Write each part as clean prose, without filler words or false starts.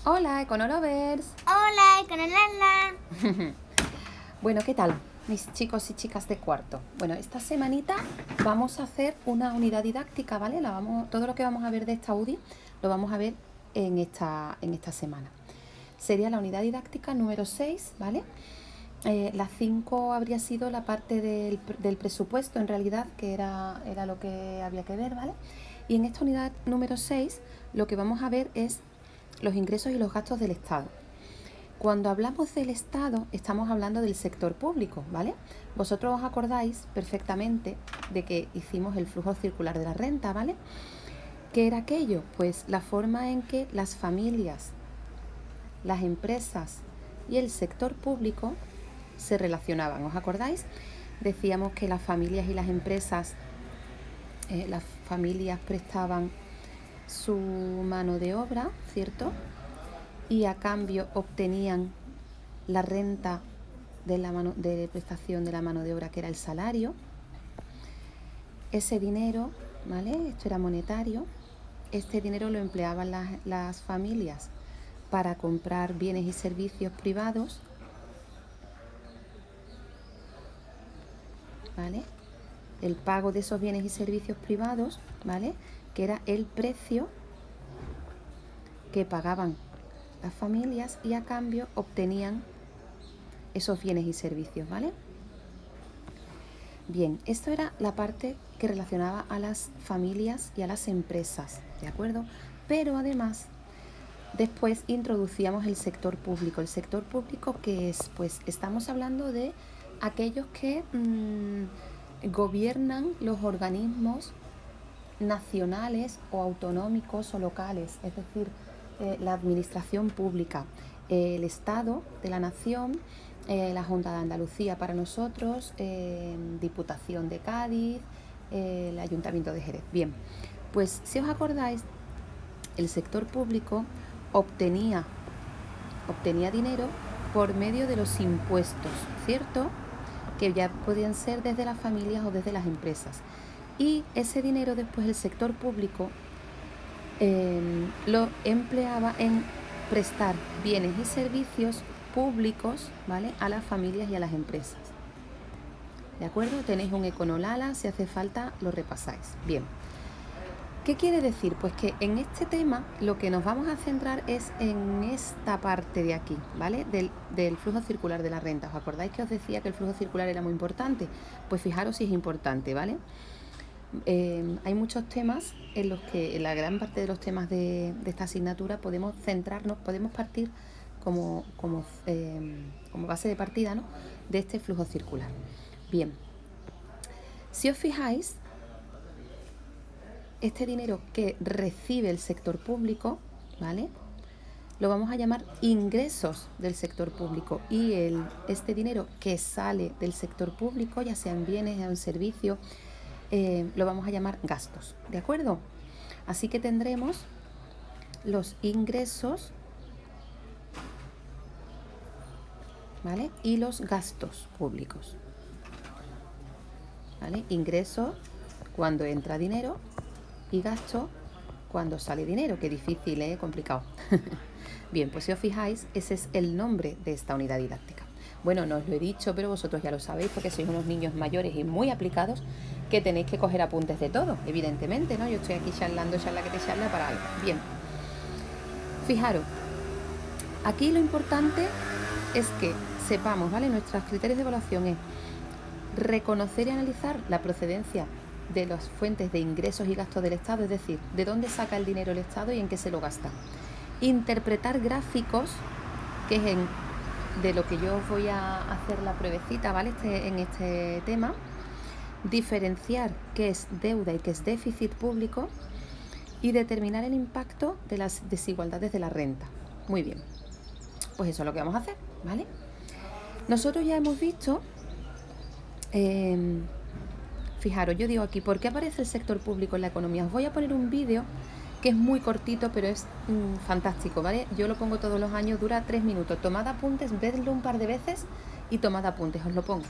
Hola, Econolovers. Hola, Econolola. Bueno, ¿qué tal, mis chicos y chicas de cuarto? Bueno, esta semanita vamos a hacer una unidad didáctica, ¿vale? Todo lo que vamos a ver de esta UDI lo vamos a ver en esta semana. Sería la unidad didáctica número 6, ¿vale? La 5 habría sido la parte del presupuesto, en realidad, que era lo que había que ver, ¿vale? Y en esta unidad número 6 lo que vamos a ver es los ingresos y los gastos del Estado. Cuando hablamos del Estado, estamos hablando del sector público, ¿vale? Vosotros os acordáis perfectamente de que hicimos el flujo circular de la renta, ¿vale? ¿Qué era aquello? Pues la forma en que las familias, las empresas y el sector público se relacionaban. ¿Os acordáis? Decíamos que las familias y las empresas, las familias prestaban su mano de obra, ¿cierto? Y a cambio obtenían la renta de prestación de la mano de obra, que era el salario. Ese dinero, ¿vale? Esto era monetario. Este dinero lo empleaban las familias para comprar bienes y servicios privados, ¿vale? El pago de esos bienes y servicios privados, ¿vale? Que era el precio que pagaban las familias y a cambio obtenían esos bienes y servicios, ¿vale? Bien, esto era la parte que relacionaba a las familias y a las empresas, ¿de acuerdo? Pero además, después introducíamos el sector público. ¿El sector público qué es? Pues estamos hablando de aquellos que gobiernan los organismos nacionales o autonómicos o locales, es decir, la administración pública, el Estado de la Nación, la Junta de Andalucía para nosotros, Diputación de Cádiz, el Ayuntamiento de Jerez. Bien, pues si os acordáis, el sector público obtenía dinero por medio de los impuestos, ¿cierto? Que ya podían ser desde las familias o desde las empresas. Y ese dinero después el sector público lo empleaba en prestar bienes y servicios públicos, ¿vale? A las familias y a las empresas. ¿De acuerdo? Tenéis un Econolala, si hace falta lo repasáis. Bien. ¿Qué quiere decir? Pues que en este tema lo que nos vamos a centrar es en esta parte de aquí, ¿vale? Del flujo circular de la renta. ¿Os acordáis que os decía que el flujo circular era muy importante? Pues fijaros si es importante, ¿vale? Hay muchos temas en los que, en la gran parte de los temas de esta asignatura, podemos centrarnos, podemos partir como base de partida, ¿no?, de este flujo circular. Bien, si os fijáis, este dinero que recibe el sector público, ¿vale?, lo vamos a llamar ingresos del sector público, y este dinero que sale del sector público, ya sean bienes o en servicios, lo vamos a llamar gastos, ¿de acuerdo? Así que tendremos los ingresos, ¿vale?, y los gastos públicos, ¿vale? Ingresos cuando entra dinero y gasto cuando sale dinero. Qué difícil, complicado. Bien, pues si os fijáis, ese es el nombre de esta unidad didáctica. Bueno, no os lo he dicho, pero vosotros ya lo sabéis porque sois unos niños mayores y muy aplicados que tenéis que coger apuntes de todo, evidentemente, ¿no? Yo estoy aquí charlando, charla que te charla para algo. Bien, fijaros, aquí lo importante es que sepamos, ¿vale? Nuestros criterios de evaluación es reconocer y analizar la procedencia de las fuentes de ingresos y gastos del Estado, es decir, de dónde saca el dinero el Estado y en qué se lo gasta. Interpretar gráficos, que es de lo que yo os voy a hacer la pruebecita, ¿vale? En este tema. Diferenciar qué es deuda y qué es déficit público y determinar el impacto de las desigualdades de la renta. Muy bien, pues eso es lo que vamos a hacer, ¿vale? Nosotros ya hemos visto, fijaros, yo digo aquí, ¿por qué aparece el sector público en la economía? Os voy a poner un vídeo que es muy cortito, pero es fantástico, ¿vale? Yo lo pongo todos los años, dura 3 minutos. Tomad apuntes, vedlo un par de veces y tomad apuntes, os lo pongo.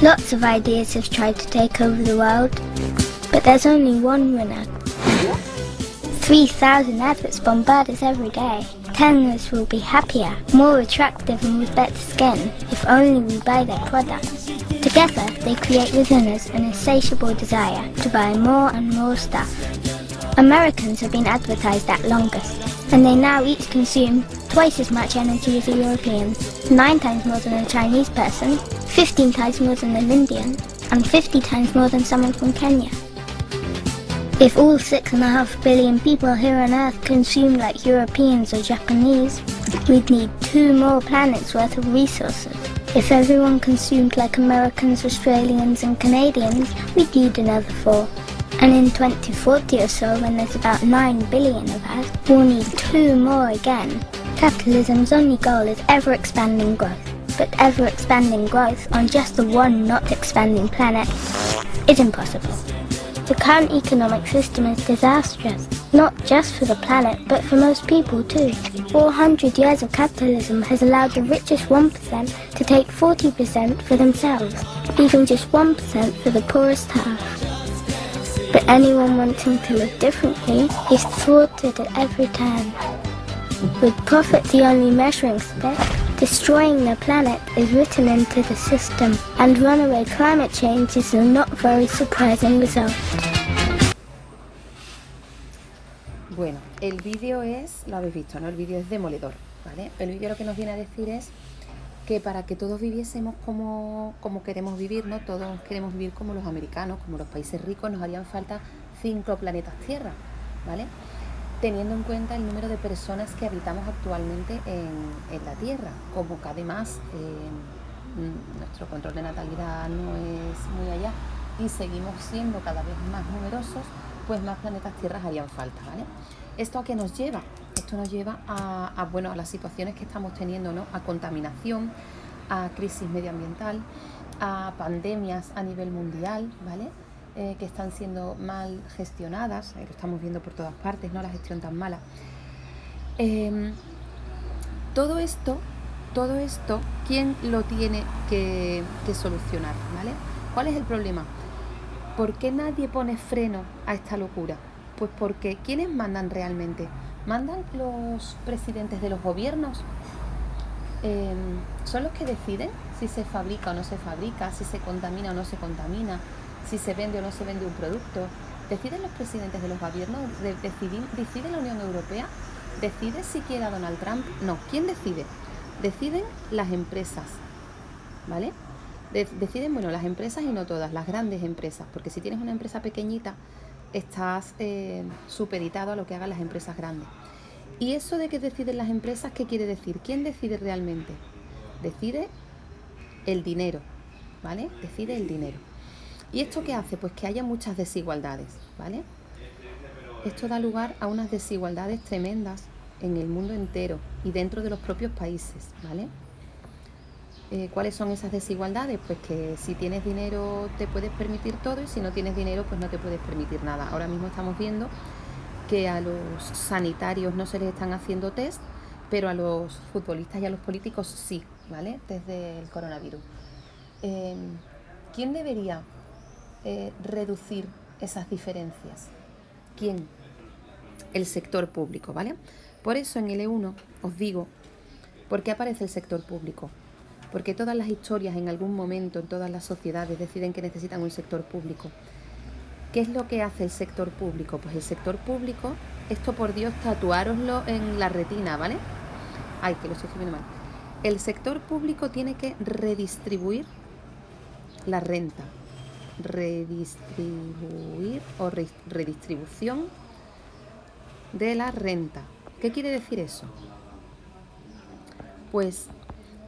Lots of ideas have tried to take over the world. But there's only one winner. 3,000 adverts bombard us every day, telling us we'll be happier, more attractive and with better skin if only we buy their products. Together, they create within us an insatiable desire to buy more and more stuff. Americans have been advertised at longest, and they now each consume twice as much energy as the Europeans, 9 times more than a Chinese person, 15 times more than an Indian, and 50 times more than someone from Kenya. If all 6.5 billion people here on Earth consume like Europeans or Japanese, we'd need 2 more planets worth of resources. If everyone consumed like Americans, Australians and Canadians, we'd need another 4. And in 2040 or so, when there's about 9 billion of us, we'll need 2 more again. Capitalism's only goal is ever-expanding growth. But ever-expanding growth on just the one not-expanding planet is impossible. The current economic system is disastrous, not just for the planet, but for most people too. 400 years of capitalism has allowed the richest 1% to take 40% for themselves, leaving just 1% for the poorest half. But anyone wanting to live differently is thwarted at every turn. With profit the only measuring stick, destroying the planet is written into the system, and runaway climate change is a not very surprising result. Bueno, el vídeo es, lo habéis visto, ¿no? El vídeo es demoledor, ¿vale? El vídeo lo que nos viene a decir es que para que todos viviésemos como queremos vivir, ¿no? Todos queremos vivir como los americanos, como los países ricos, nos harían falta 5 planetas Tierra, ¿vale? Teniendo en cuenta el número de personas que habitamos actualmente en la Tierra, como que además nuestro control de natalidad no es muy allá y seguimos siendo cada vez más numerosos, pues más planetas Tierra harían falta, ¿vale? ¿Esto a qué nos lleva? Esto nos lleva a las situaciones que estamos teniendo, ¿no? A contaminación, a crisis medioambiental, a pandemias a nivel mundial, ¿vale? Que están siendo mal gestionadas, lo estamos viendo por todas partes, ¿no? La gestión tan mala. Todo esto, ¿quién lo tiene que solucionar, ¿vale? ¿Cuál es el problema? ¿Por qué nadie pone freno a esta locura? Pues porque ¿quiénes mandan realmente? ¿Mandan los presidentes de los gobiernos? ¿Son los que deciden si se fabrica o no se fabrica, si se contamina o no se contamina, si se vende o no se vende un producto? ¿Deciden los presidentes de los gobiernos? ¿Decide la Unión Europea? ¿Decide siquiera Donald Trump? No, ¿quién decide? Deciden las empresas, ¿vale? Deciden, bueno, las empresas y no todas, las grandes empresas, porque si tienes una empresa pequeñita, estás supeditado a lo que hagan las empresas grandes. Y eso de que deciden las empresas, ¿qué quiere decir? ¿Quién decide realmente? Decide el dinero, ¿vale? Decide el dinero. ¿Y esto qué hace? Pues que haya muchas desigualdades, ¿vale? Esto da lugar a unas desigualdades tremendas en el mundo entero y dentro de los propios países, ¿vale? ¿Cuáles son esas desigualdades? Pues que si tienes dinero te puedes permitir todo y si no tienes dinero pues no te puedes permitir nada. Ahora mismo estamos viendo que a los sanitarios no se les están haciendo test, pero a los futbolistas y a los políticos sí, ¿vale? Desde el coronavirus. ¿Quién debería reducir esas diferencias? ¿Quién? El sector público, ¿vale? Por eso en el E1 os digo, ¿por qué aparece el sector público? Porque todas las historias en algún momento, en todas las sociedades, deciden que necesitan un sector público. ¿Qué es lo que hace el sector público? Pues el sector público, esto por Dios, tatuároslo en la retina, ¿vale? Ay, que lo estoy escribiendo mal. El sector público tiene que redistribuir la renta. Redistribuir o redistribución de la renta. ¿Qué quiere decir eso? Pues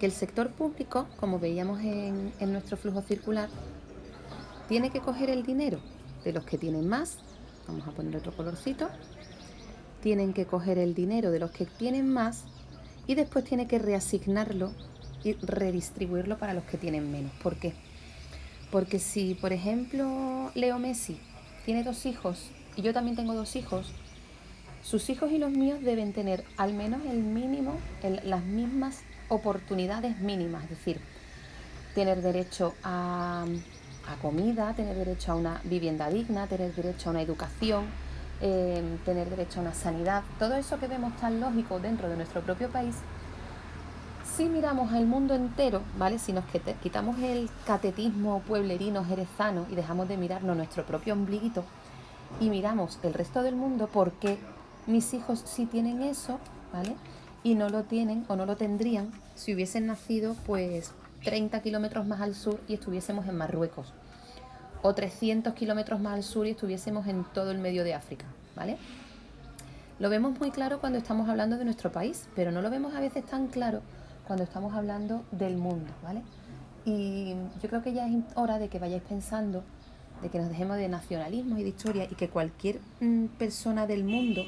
que el sector público, como veíamos en nuestro flujo circular, tiene que coger el dinero de los que tienen más, vamos a poner otro colorcito, tienen que coger el dinero de los que tienen más y después tiene que reasignarlo y redistribuirlo para los que tienen menos. ¿Por qué? Porque si, por ejemplo, Leo Messi tiene 2 hijos y yo también tengo 2 hijos, sus hijos y los míos deben tener al menos el mínimo, las mismas oportunidades mínimas, es decir, tener derecho a a comida, tener derecho a una vivienda digna, tener derecho a una educación, tener derecho a una sanidad. Todo eso que vemos tan lógico dentro de nuestro propio país, si miramos al mundo entero, ¿vale? Si nos quitamos el catetismo pueblerino jerezano y dejamos de mirarnos nuestro propio ombliguito y miramos el resto del mundo, ¿por qué mis hijos sí tienen eso, ¿vale? Y no lo tienen o no lo tendrían si hubiesen nacido pues 30 kilómetros más al sur y estuviésemos en Marruecos, o 300 kilómetros más al sur y estuviésemos en todo el medio de África, ¿vale? Lo vemos muy claro cuando estamos hablando de nuestro país, pero no lo vemos a veces tan claro cuando estamos hablando del mundo, ¿vale? Y yo creo que ya es hora de que vayáis pensando, de que nos dejemos de nacionalismos y de historia, y que cualquier persona del mundo,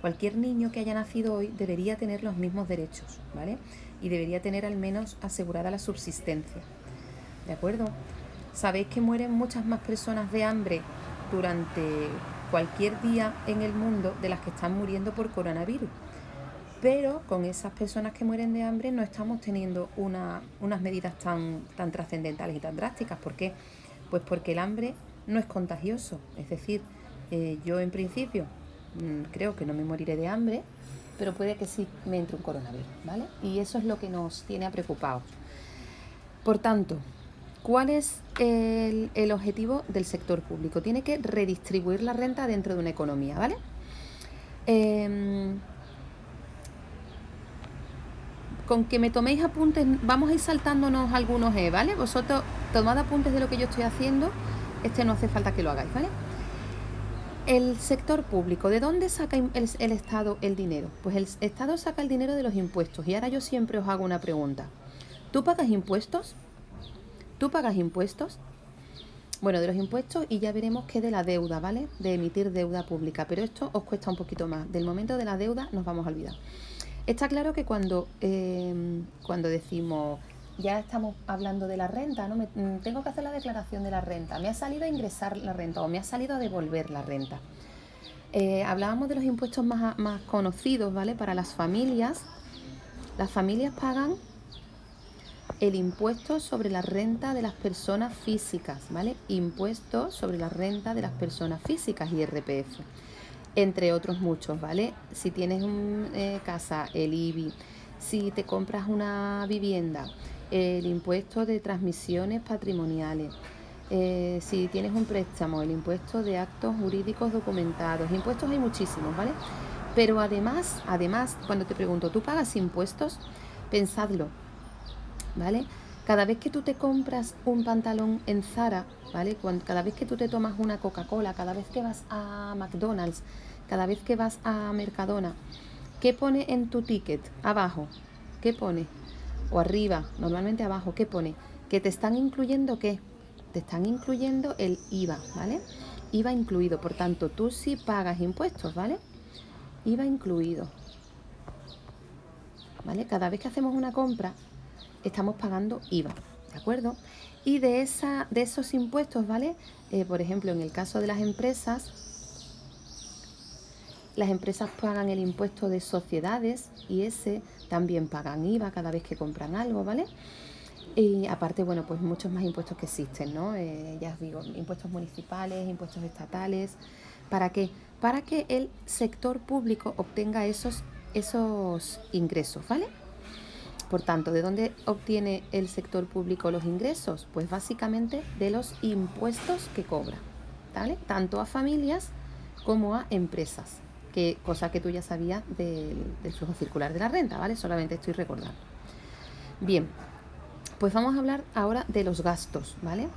cualquier niño que haya nacido hoy debería tener los mismos derechos, ¿vale? Y debería tener al menos asegurada la subsistencia, ¿de acuerdo? Sabéis que mueren muchas más personas de hambre durante cualquier día en el mundo de las que están muriendo por coronavirus. Pero con esas personas que mueren de hambre no estamos teniendo unas medidas tan trascendentales y tan drásticas. ¿Por qué? Pues porque el hambre no es contagioso. Es decir, yo en principio creo que no me moriré de hambre, pero puede que sí me entre un coronavirus, ¿vale? Y eso es lo que nos tiene preocupados. Por tanto, ¿cuál es el objetivo del sector público? Tiene que redistribuir la renta dentro de una economía, ¿vale? Con que me toméis apuntes, vamos a ir saltándonos algunos, ¿vale? Vosotros tomad apuntes de lo que yo estoy haciendo, no hace falta que lo hagáis, ¿vale? El sector público, ¿de dónde saca el Estado el dinero? Pues el Estado saca el dinero de los impuestos. Y ahora yo siempre os hago una pregunta. ¿Tú pagas impuestos? ¿Tú pagas impuestos? Bueno, de los impuestos, y ya veremos que de la deuda, ¿vale? De emitir deuda pública, pero esto os cuesta un poquito más. Del momento de la deuda nos vamos a olvidar. Está claro que cuando decimos, ya estamos hablando de la renta, ¿no? Tengo que hacer la declaración de la renta, me ha salido a ingresar la renta o me ha salido a devolver la renta. Hablábamos de los impuestos más conocidos, ¿vale? Para las familias pagan el impuesto sobre la renta de las personas físicas, ¿vale? Impuesto sobre la renta de las personas físicas, IRPF. Entre otros muchos, ¿vale? Si tienes casa, el IBI, si te compras una vivienda, el impuesto de transmisiones patrimoniales, si tienes un préstamo, el impuesto de actos jurídicos documentados, impuestos hay muchísimos, ¿vale? Pero además, cuando te pregunto, ¿tú pagas impuestos? Pensadlo, ¿vale? Cada vez que tú te compras un pantalón en Zara, ¿vale? Cada vez que tú te tomas una Coca-Cola, cada vez que vas a McDonald's, cada vez que vas a Mercadona, ¿qué pone en tu ticket? Abajo, ¿qué pone? O arriba, normalmente abajo, ¿qué pone? Que te están incluyendo, ¿qué? Te están incluyendo el IVA, ¿vale? IVA incluido, por tanto, tú sí pagas impuestos, ¿vale? IVA incluido, ¿vale? Cada vez que hacemos una compra, estamos pagando IVA, ¿de acuerdo? Y de esos impuestos, ¿vale? Por ejemplo, en el caso de las empresas pagan el impuesto de sociedades y ese también pagan IVA cada vez que compran algo, ¿vale? Y aparte, bueno, pues muchos más impuestos que existen, ¿no? Ya os digo, impuestos municipales, impuestos estatales. ¿Para qué? Para que el sector público obtenga esos ingresos, ¿vale? Por tanto, ¿de dónde obtiene el sector público los ingresos? Pues básicamente de los impuestos que cobra, ¿vale? Tanto a familias como a empresas, cosa que tú ya sabías del flujo circular de la renta, ¿vale? Solamente estoy recordando. Bien, pues vamos a hablar ahora de los gastos, ¿vale?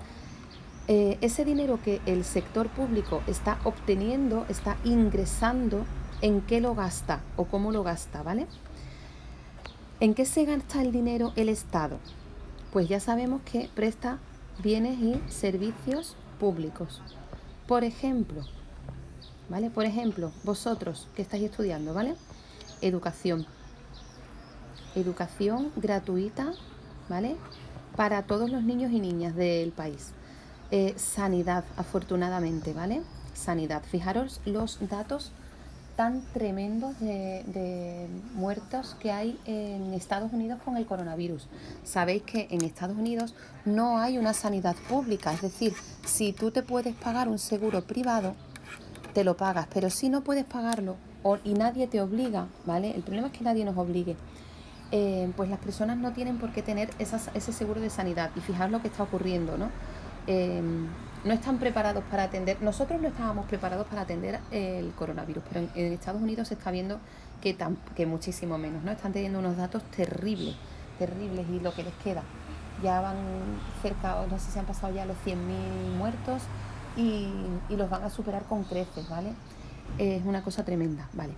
Ese dinero que el sector público está obteniendo, está ingresando, ¿en qué lo gasta o cómo lo gasta, ¿vale? ¿En qué se gasta el dinero el Estado? Pues ya sabemos que presta bienes y servicios públicos. Por ejemplo, ¿vale? Por ejemplo, vosotros que estáis estudiando, ¿vale? Educación gratuita, ¿vale? Para todos los niños y niñas del país. Sanidad, afortunadamente, ¿vale? Sanidad. Fijaros los datos tan tremendos de muertos que hay en Estados Unidos con el coronavirus. Sabéis que en Estados Unidos no hay una sanidad pública, es decir, si tú te puedes pagar un seguro privado, te lo pagas, pero si no puedes pagarlo y nadie te obliga, ¿vale? El problema es que nadie nos obligue. Pues las personas no tienen por qué tener ese seguro de sanidad. Y fijaos lo que está ocurriendo, ¿no? No están preparados para atender. Nosotros no estábamos preparados para atender el coronavirus, pero en Estados Unidos se está viendo que muchísimo menos, ¿no? Están teniendo unos datos terribles, y lo que les queda. Ya van cerca, no sé si han pasado ya los 100.000 muertos y los van a superar con creces, ¿vale? Es una cosa tremenda, ¿vale?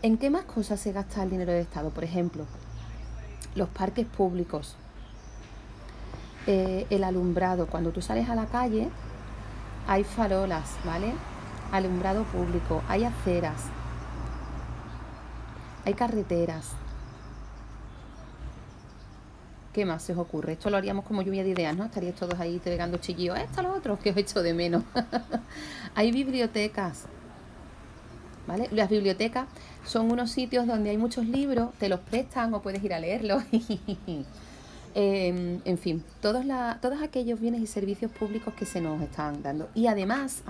¿En qué más cosas se gasta el dinero del Estado? Por ejemplo, los parques públicos, el alumbrado. Cuando tú sales a la calle hay farolas, ¿vale? Alumbrado público, hay aceras, hay carreteras. ¿Qué más se os ocurre? Esto lo haríamos como lluvia de ideas, ¿no? Estaríais todos ahí pegando chillidos. Esto, lo otro, que os echo de menos. Hay bibliotecas, ¿vale? Las bibliotecas son unos sitios donde hay muchos libros, te los prestan o puedes ir a leerlos. En fin, todos aquellos bienes y servicios públicos que se nos están dando. Y además,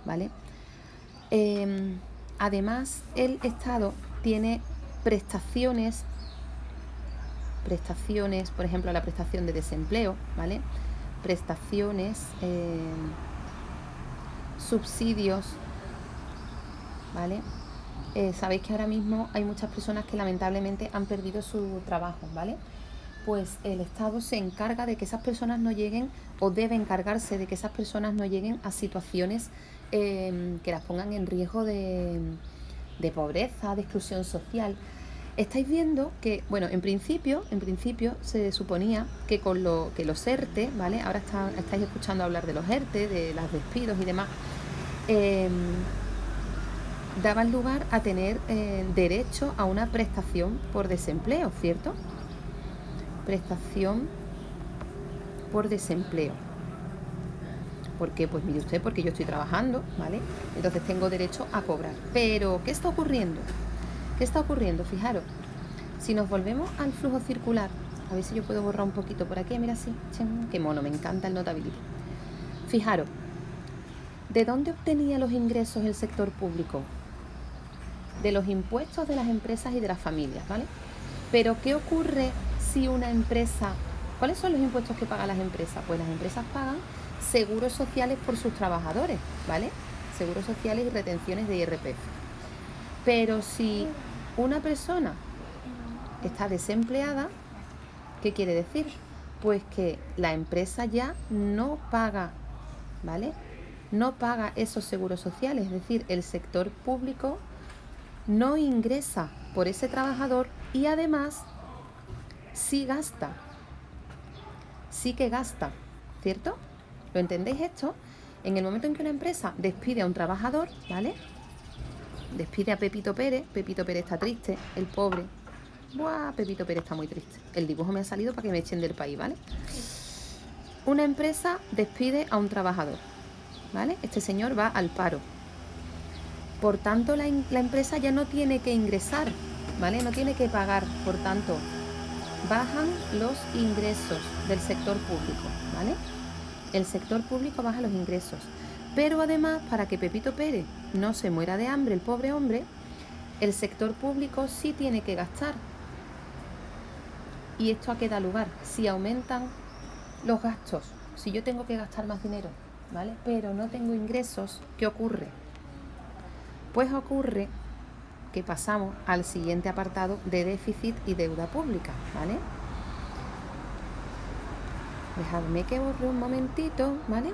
¿vale? Además, el Estado tiene prestaciones, por ejemplo, la prestación de desempleo, ¿vale? Prestaciones, subsidios, ¿vale? Sabéis que ahora mismo hay muchas personas que lamentablemente han perdido su trabajo, ¿vale? Pues el Estado se encarga de que esas personas no lleguen, o debe encargarse de que esas personas no lleguen a situaciones que las pongan en riesgo de pobreza, de exclusión social. Estáis viendo que, bueno, en principio se suponía que con los ERTE, ¿vale? Ahora estáis escuchando hablar de los ERTE, de los despidos y demás, daban lugar a tener derecho a una prestación por desempleo, ¿cierto? Prestación por desempleo. ¿Por qué? Pues mire usted, porque yo estoy trabajando, ¿vale? Entonces tengo derecho a cobrar. Pero, ¿qué está ocurriendo? Fijaros, si nos volvemos al flujo circular, a ver si yo puedo borrar un poquito por aquí, mira así, qué mono, me encanta el Notability. Fijaros, ¿de dónde obtenía los ingresos el sector público? De los impuestos de las empresas y de las familias, ¿vale? Pero, ¿qué ocurre si una empresa... ¿Cuáles son los impuestos que pagan las empresas? Pues las empresas pagan seguros sociales por sus trabajadores, ¿vale? Seguros sociales y retenciones de IRPF. Pero si una persona está desempleada, ¿qué quiere decir? Pues que la empresa ya no paga, ¿vale? No paga esos seguros sociales, es decir, el sector público no ingresa por ese trabajador y además sí que gasta, ¿cierto? ¿Lo entendéis esto? En el momento en que una empresa despide a un trabajador, ¿vale? Despide a Pepito Pérez está triste, el pobre. ¡Buah! Pepito Pérez está muy triste. El dibujo me ha salido para que me echen del país, ¿vale? Una empresa despide a un trabajador, ¿vale? Este señor va al paro. Por tanto, la empresa ya no tiene que ingresar, ¿vale? No tiene que pagar, por tanto, bajan los ingresos del sector público, ¿vale? El sector público baja los ingresos. Pero además, para que Pepito Pérez no se muera de hambre, el pobre hombre, el sector público sí tiene que gastar. ¿Y esto a qué da lugar? Si aumentan los gastos, si yo tengo que gastar más dinero, ¿vale? Pero no tengo ingresos, ¿qué ocurre? Pues ocurre que pasamos al siguiente apartado de déficit y deuda pública, ¿vale? Dejadme que borre un momentito, ¿vale?